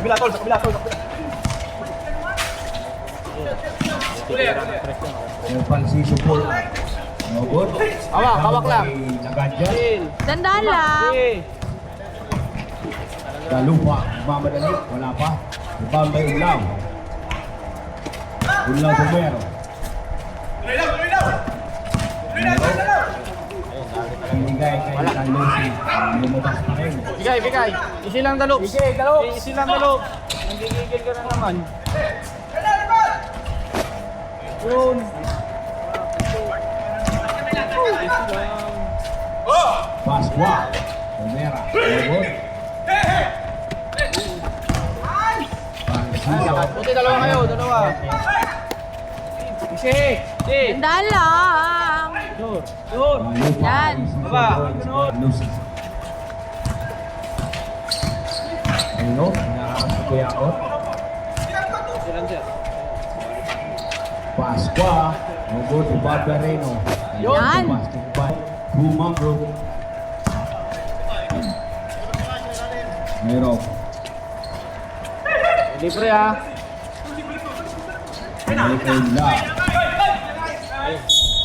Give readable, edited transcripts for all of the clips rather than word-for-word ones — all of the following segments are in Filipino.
kabila, tol. Sa kabila, tol. Francisco po. No good. Hawak lang. Nagadyan. Dandan lang. Dalupa, mamadali, wala pa. Ibang may Unlaw. Unlaw Bumero. Ibigay kay Carlosi. Lumabas pa rin. Bigay. Isi lang dalog. Isi lang dalog. Nanggigigil ka na naman. Yun. Pasqua. Bumera. Lobot. Francisco. Buti dalawa kayo, dalawa. Isi. Dandan lang. Yun. Yan. Baba. Lucy. Ano? Nakakas ko kuya ako. Pasqua. Lobot. Bob Barreno. Yan. Humang Group. Meron. Libre ha. Balik kay Ula.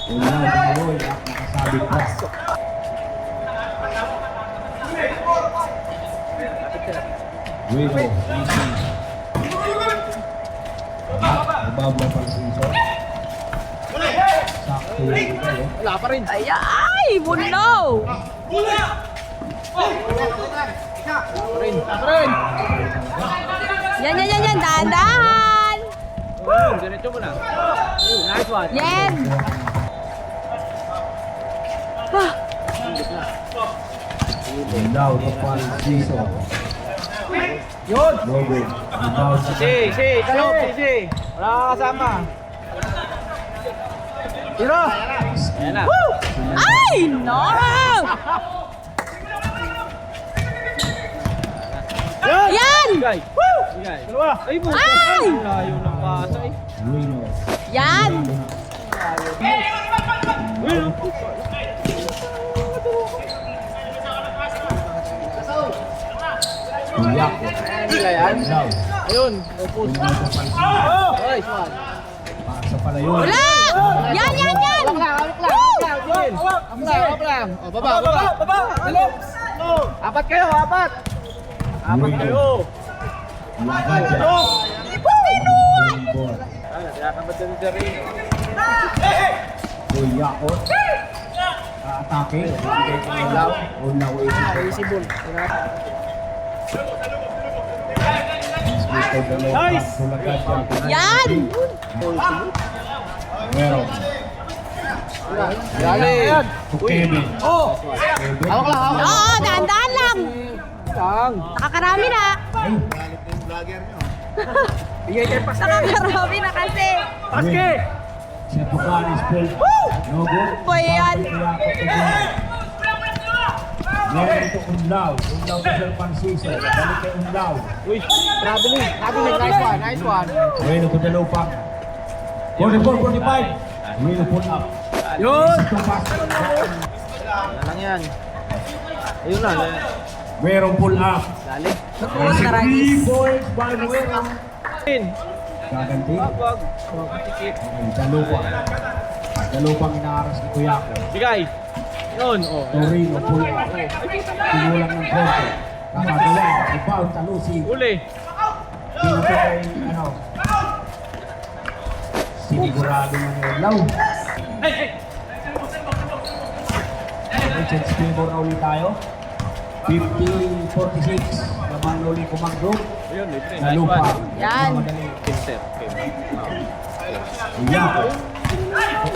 Ula, Dumuloy. Nakasabit pa. Guido. Easy. Ibaba pang siso. Sakto yung ito. Wala pa rin. Ay, bunaw. Wala pa rin. Yan. Dandan. Diretso mo na. Nice one. Yan. Ah, Ilaw na pang siso. Yun. Logo. Ilaw sa Si. Talog. Si. Wala ka kasama. Tiro. Ayan na. ay, no. Yan. Bigay. Bigay. Dalawa. Ay, buto. Ay! Layo ng pasa eh. Rino. Yan. Iyak. Bigay yan. Ilaw. Ayun. Upo. Ilaw sa pang siso. Ay, swan. Paksa pala yun. Wala. Yan. Hawak lang. O, baba. Apat kayo. Apat kayo. Laga dyan. Nagkakamad din si Rino. Kuyakot. Atake. Unlaw. Unlaw. Easy ball. Nice! Yan. Meron. Yan. Kevin. Oh. Kevin. Hawak lang. Oo, dandan lang. Lang. Nakakarami na. Bigay kayo pa. Nakakarami na kasi. Paske. Si Tucanis Paul. No good. Boy, yan. Meron ito Unlaw. Unlaw sa Sir Francisco. Balik kay Unlaw. Uy, traveling. Nice one. Bueno to the low pack. 44-45. Bueno pull up. Yun. Ito pass. Wala lang yan. Ayun na. Meron pull up. Dali. Three points by Bueno. Gaganti. Wag. Tikit. Okay, Dalupa. Dalupang inaaras ni Kuyako. Bigay. Yun. Oh. Torino pull up. Tinulang ng konti. Kakagawa. Rebound. Talusi. Uli. Pinto kay sinigurado man yung Unlaw. Chance favor na ulit tayo. 50-46. Lamang na ulit Kumang Group. Ayun, libre. Sa Nice lupa. one. Yan. Madali. Pinter. Iyak.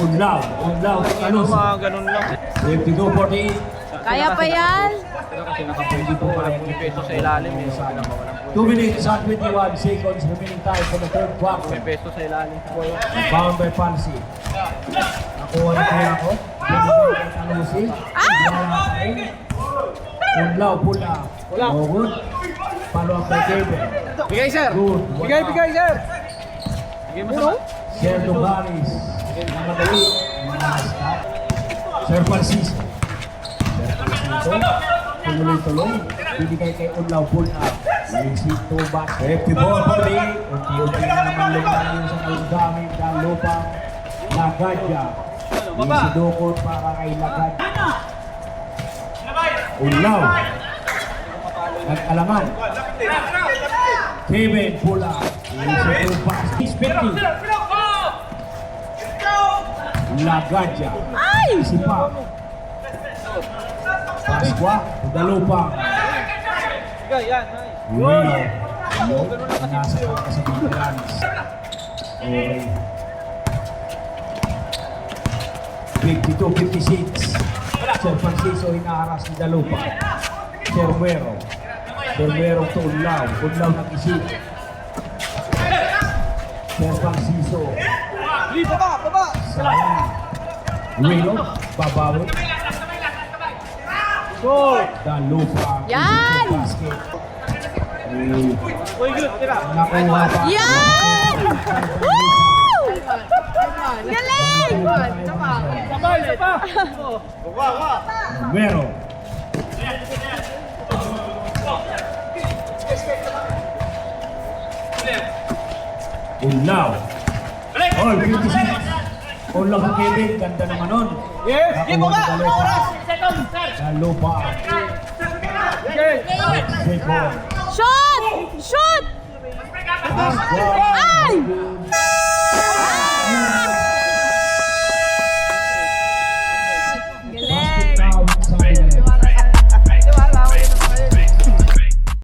Unlaw. Unlaw. Ano Talusi. mga ganun lang. 52-48. Kaya pa yan. Pero kasi nakapwede po pala yung peso sa ilalim. Eh. So, pinakawalan po. 2 minutes and 21 seconds remaining time for the third quarter. May peso sa ilalim. Bound by Palsy. Nakuha na kaya ako. Talusi. Unlaw, pula. Wala. No good. Follow up by Kevin. Bigay, sir. Good. Bigay, sir. Bigay mo sa Sir Lugaris. Namadali. Sir Francisco. Sir Francisco. Tuloy-tuloy. Bibigay kay Unlaw, pull up. Easy to basket. 54-40. Unti-unti na naman lumayo sa gamit ng lupang Lagadya. Easy dukot para kay Lagadya. Ulaw. Nag-alaman. Kevin Pula. Easy to basket. 50. Lagadya. Easy pa. Pasqua. Udalupang. Yan, nice. Bueno, nasa ka sa Biglands. Okay. 52-56. Sir Francisco hinaharas ni Dalupa. Cervero. Cervero to Unlaw. Unlaw nag-isip. Sir Francisco. Baba! Sayang. Bueno, babawi. Go! Dalupa. Yan! Basket. Uy, good, tira. Nakuha pa. Yan! Woo! Galing! Sabay, sabay. Numero. Unlaw. All 56. Unlaw sa Kevin. Ganda naman nun. Yes, give mo ba? Oras! Dalupa. Okay. Second. Shoot! Shoot! Ay!